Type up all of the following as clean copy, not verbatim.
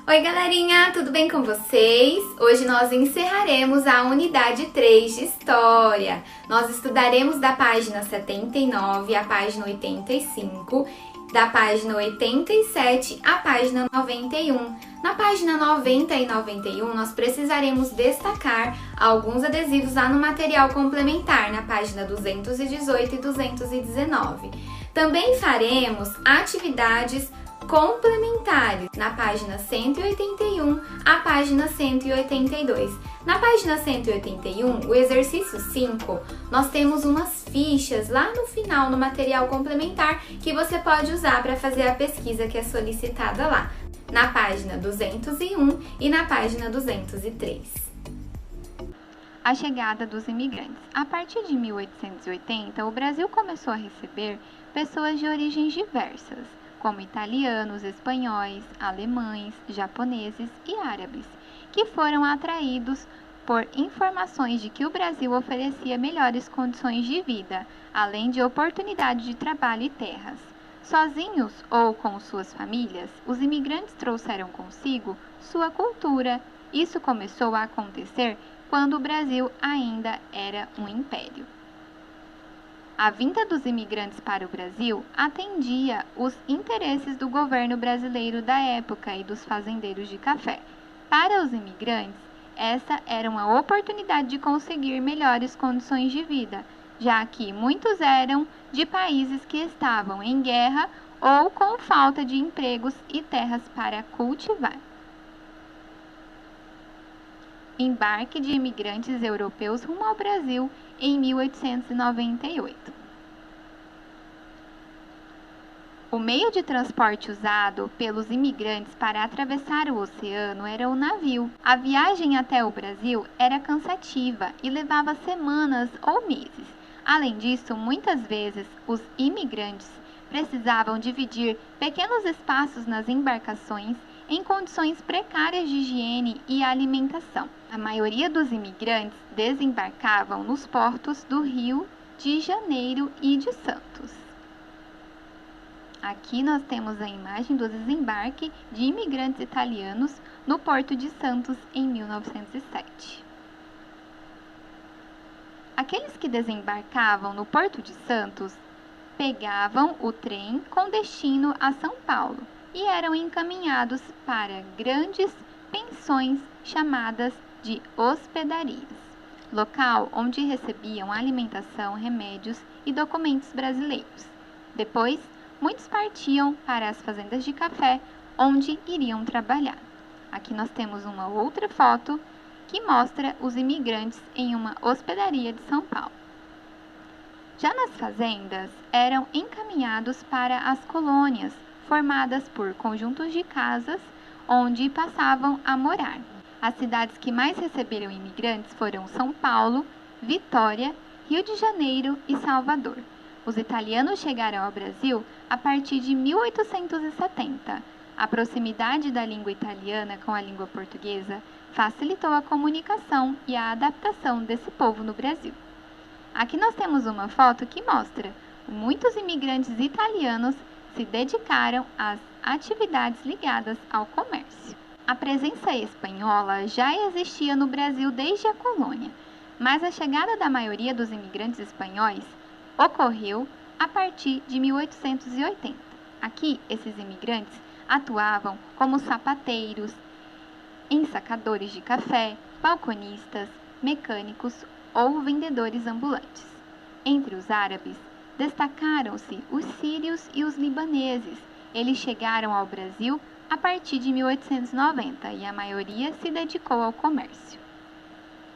Oi galerinha, tudo bem com vocês? Hoje nós encerraremos a unidade 3 de História. Nós estudaremos da página 79 à página 85, da página 87 à página 91. Na página 90 e 91 nós precisaremos destacar alguns adesivos lá no material complementar, na página 218 e 219. Também faremos atividades complementares na página 181 à página 182. Na página 181, o exercício 5, nós temos umas fichas lá no final no material complementar que você pode usar para fazer a pesquisa que é solicitada lá, na página 201 e na página 203. A chegada dos imigrantes. A partir de 1880, o Brasil começou a receber pessoas de origens diversas, como italianos, espanhóis, alemães, japoneses e árabes, que foram atraídos por informações de que o Brasil oferecia melhores condições de vida, além de oportunidade de trabalho e terras. Sozinhos ou com suas famílias, os imigrantes trouxeram consigo sua cultura. Isso começou a acontecer quando o Brasil ainda era um império. A vinda dos imigrantes para o Brasil atendia os interesses do governo brasileiro da época e dos fazendeiros de café. Para os imigrantes, essa era uma oportunidade de conseguir melhores condições de vida, já que muitos eram de países que estavam em guerra ou com falta de empregos e terras para cultivar. Embarque de imigrantes europeus rumo ao Brasil em 1898. O meio de transporte usado pelos imigrantes para atravessar o oceano era o navio. A viagem até o Brasil era cansativa e levava semanas ou meses. Além disso, muitas vezes os imigrantes precisavam dividir pequenos espaços nas embarcações em condições precárias de higiene e alimentação. A maioria dos imigrantes desembarcavam nos portos do Rio de Janeiro e de Santos. Aqui nós temos a imagem do desembarque de imigrantes italianos no Porto de Santos em 1907. Aqueles que desembarcavam no Porto de Santos pegavam o trem com destino a São Paulo e eram encaminhados para grandes pensões chamadas de hospedarias, local onde recebiam alimentação, remédios e documentos brasileiros. Depois, muitos partiam para as fazendas de café, onde iriam trabalhar. Aqui nós temos uma outra foto que mostra os imigrantes em uma hospedaria de São Paulo. Já nas fazendas, eram encaminhados para as colônias, formadas por conjuntos de casas, onde passavam a morar. As cidades que mais receberam imigrantes foram São Paulo, Vitória, Rio de Janeiro e Salvador. Os italianos chegaram ao Brasil a partir de 1870. A proximidade da língua italiana com a língua portuguesa facilitou a comunicação e a adaptação desse povo no Brasil. Aqui nós temos uma foto que mostra muitos imigrantes italianos se dedicaram às atividades ligadas ao comércio. A presença espanhola já existia no Brasil desde a colônia, mas a chegada da maioria dos imigrantes espanhóis ocorreu a partir de 1880. Aqui, esses imigrantes atuavam como sapateiros, ensacadores de café, balconistas, mecânicos ou vendedores ambulantes. Entre os árabes, destacaram-se os sírios e os libaneses. Eles chegaram ao Brasil a partir de 1890 e a maioria se dedicou ao comércio.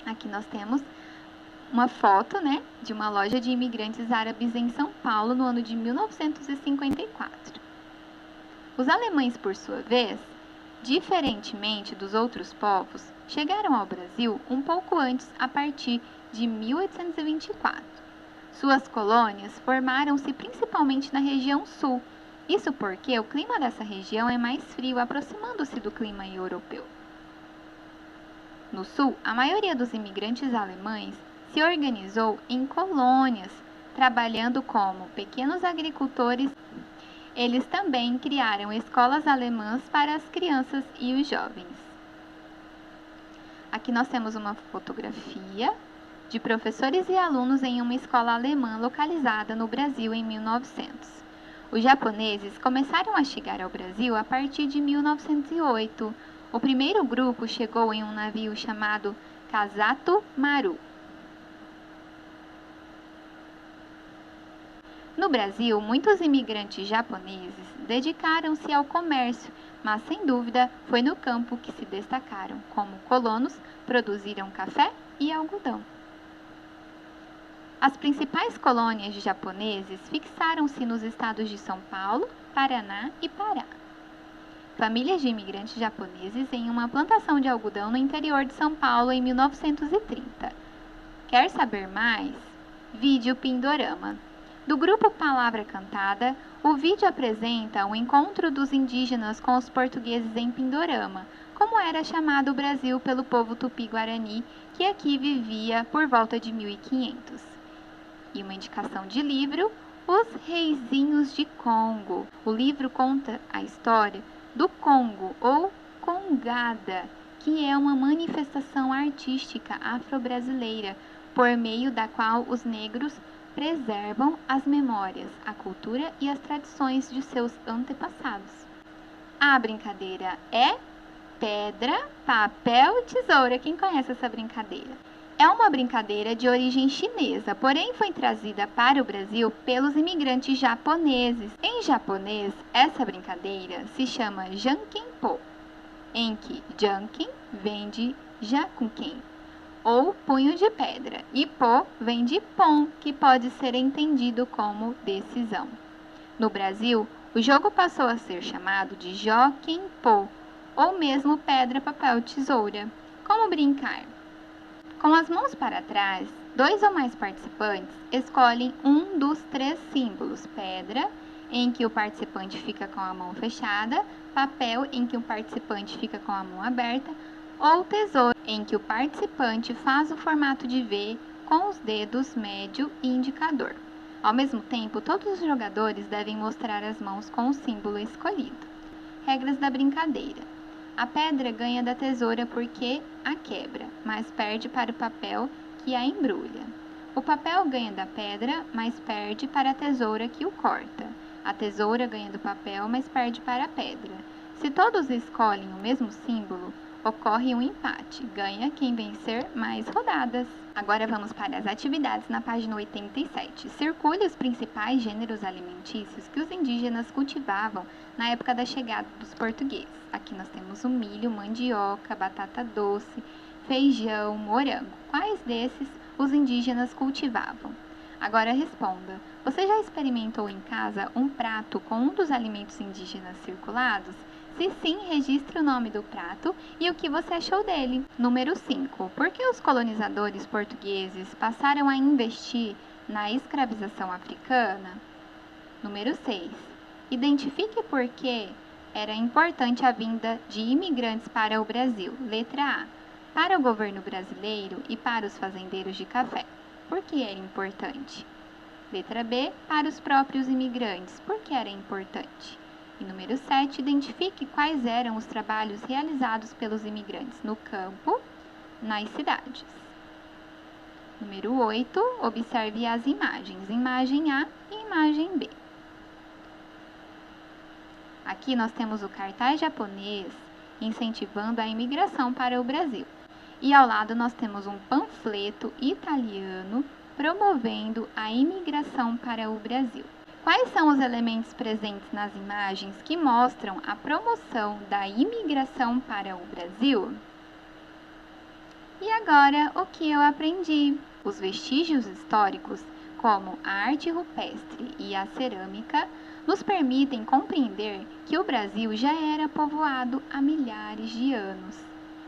Aqui nós temos uma foto, de uma loja de imigrantes árabes em São Paulo no ano de 1954. Os alemães, por sua vez, diferentemente dos outros povos, chegaram ao Brasil um pouco antes, a partir de 1824. Suas colônias formaram-se principalmente na região sul, isso porque o clima dessa região é mais frio, aproximando-se do clima europeu. No sul, a maioria dos imigrantes alemães se organizou em colônias, trabalhando como pequenos agricultores Eles também criaram escolas alemãs para as crianças e os jovens. Aqui nós temos uma fotografia de professores e alunos em uma escola alemã localizada no Brasil em 1900. Os japoneses começaram a chegar ao Brasil a partir de 1908. O primeiro grupo chegou em um navio chamado Kazato Maru. No Brasil, muitos imigrantes japoneses dedicaram-se ao comércio, mas sem dúvida foi no campo que se destacaram. Como colonos, produziram café e algodão. As principais colônias de japoneses fixaram-se nos estados de São Paulo, Paraná e Pará. Famílias de imigrantes japoneses em uma plantação de algodão no interior de São Paulo em 1930. Quer saber mais? Vídeo Pindorama. Do grupo Palavra Cantada, o vídeo apresenta o encontro dos indígenas com os portugueses em Pindorama, como era chamado o Brasil pelo povo tupi-guarani, que aqui vivia por volta de 1500. E uma indicação de livro, Os Reizinhos de Congo. O livro conta a história do Congo, ou Congada, que é uma manifestação artística afro-brasileira, por meio da qual os negros preservam as memórias, a cultura e as tradições de seus antepassados. A brincadeira é pedra, papel, tesoura. Quem conhece essa brincadeira? É uma brincadeira de origem chinesa, porém foi trazida para o Brasil pelos imigrantes japoneses. Em japonês, essa brincadeira se chama Jankenpô, em que Janken vem de Jakuken, ou punho de pedra, e pô vem de pon, que pode ser entendido como decisão. No Brasil, o jogo passou a ser chamado de Joquem-pô, ou mesmo pedra, papel, tesoura. Como brincar? Com as mãos para trás, 2 ou mais participantes escolhem um dos 3 símbolos: pedra, em que o participante fica com a mão fechada, papel, em que o participante fica com a mão aberta, ou tesoura, em que o participante faz o formato de V com os dedos médio e indicador. Ao mesmo tempo, todos os jogadores devem mostrar as mãos com o símbolo escolhido. Regras da brincadeira. A pedra ganha da tesoura porque a quebra, mas perde para o papel que a embrulha. O papel ganha da pedra, mas perde para a tesoura que o corta. A tesoura ganha do papel, mas perde para a pedra. Se todos escolhem o mesmo símbolo, ocorre um empate. Ganha quem vencer mais rodadas. Agora vamos para as atividades na página 87. Circule os principais gêneros alimentícios que os indígenas cultivavam na época da chegada dos portugueses. Aqui nós temos o milho, mandioca, batata doce, feijão, morango. Quais desses os indígenas cultivavam? Agora responda. Você já experimentou em casa um prato com um dos alimentos indígenas circulados? Se sim, registre o nome do prato e o que você achou dele. Número 5. Por que os colonizadores portugueses passaram a investir na escravização africana? Número 6. Identifique por que era importante a vinda de imigrantes para o Brasil. Letra A. Para o governo brasileiro e para os fazendeiros de café. Por que era importante? Letra B. Para os próprios imigrantes. Por que era importante? E número 7, identifique quais eram os trabalhos realizados pelos imigrantes no campo, nas cidades. Número 8, observe as imagens, imagem A e imagem B. Aqui nós temos o cartaz japonês incentivando a imigração para o Brasil. E ao lado nós temos um panfleto italiano promovendo a imigração para o Brasil. Quais são os elementos presentes nas imagens que mostram a promoção da imigração para o Brasil? E agora, o que eu aprendi? Os vestígios históricos, como a arte rupestre e a cerâmica, nos permitem compreender que o Brasil já era povoado há milhares de anos.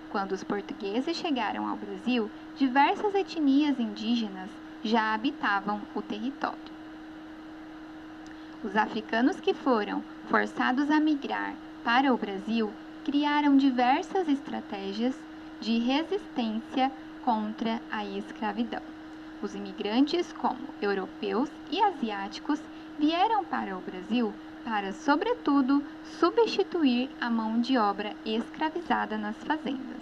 Quando os portugueses chegaram ao Brasil, diversas etnias indígenas já habitavam o território. Os africanos que foram forçados a migrar para o Brasil criaram diversas estratégias de resistência contra a escravidão. Os imigrantes, como europeus e asiáticos, vieram para o Brasil para, sobretudo, substituir a mão de obra escravizada nas fazendas.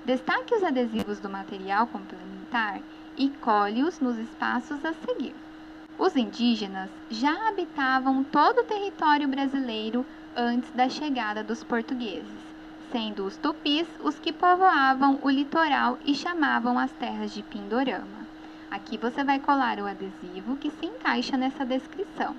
Destaque os adesivos do material complementar e colhe-os nos espaços a seguir. Os indígenas já habitavam todo o território brasileiro antes da chegada dos portugueses, sendo os tupis os que povoavam o litoral e chamavam as terras de Pindorama. Aqui você vai colar o adesivo que se encaixa nessa descrição.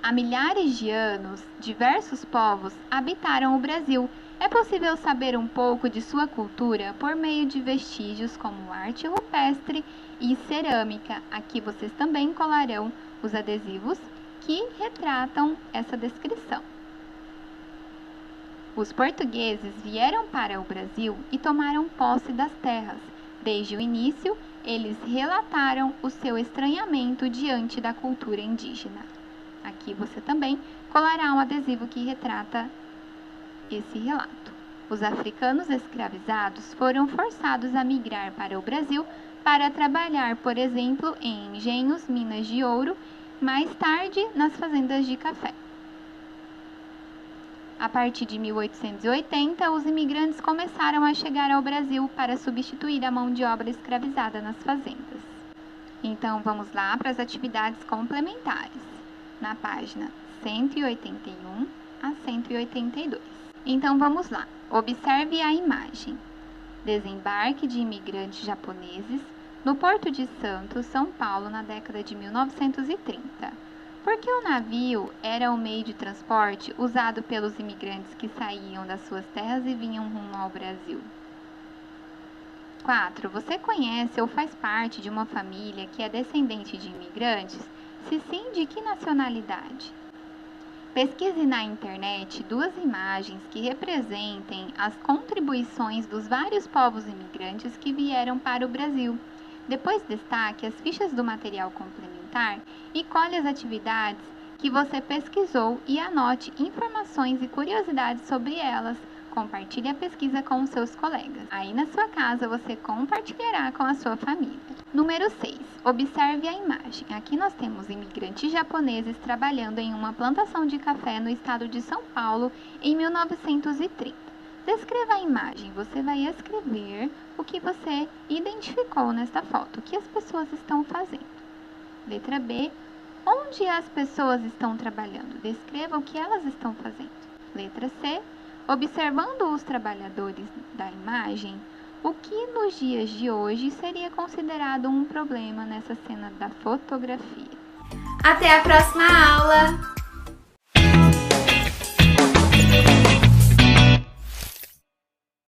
Há milhares de anos, diversos povos habitaram o Brasil. É possível saber um pouco de sua cultura por meio de vestígios como arte rupestre e cerâmica. Aqui vocês também colarão os adesivos que retratam essa descrição. Os portugueses vieram para o Brasil e tomaram posse das terras. Desde o início, eles relataram o seu estranhamento diante da cultura indígena. Aqui você também colará um adesivo que retrata esse relato. Os africanos escravizados foram forçados a migrar para o Brasil para trabalhar, por exemplo, em engenhos, minas de ouro, mais tarde nas fazendas de café. A partir de 1880, os imigrantes começaram a chegar ao Brasil para substituir a mão de obra escravizada nas fazendas. Então, vamos lá para as atividades complementares, na página 181 a 182. Então, vamos lá. Observe a imagem. Desembarque de imigrantes japoneses no Porto de Santos, São Paulo, na década de 1930. Porque o navio era o meio de transporte usado pelos imigrantes que saíam das suas terras e vinham rumo ao Brasil. 4. Você conhece ou faz parte de uma família que é descendente de imigrantes? Se sim, de que nacionalidade? Pesquise na internet 2 imagens que representem as contribuições dos vários povos imigrantes que vieram para o Brasil. Depois destaque as fichas do material complementar e colhe as atividades que você pesquisou e anote informações e curiosidades sobre elas. Compartilhe a pesquisa com os seus colegas. Aí na sua casa você compartilhará com a sua família. Número 6. Observe a imagem. Aqui nós temos imigrantes japoneses trabalhando em uma plantação de café no estado de São Paulo em 1930. Descreva a imagem. Você vai escrever o que você identificou nesta foto, o que as pessoas estão fazendo. Letra B. Onde as pessoas estão trabalhando? Descreva o que elas estão fazendo. Letra C. Observando os trabalhadores da imagem, o que nos dias de hoje seria considerado um problema nessa cena da fotografia? Até a próxima aula!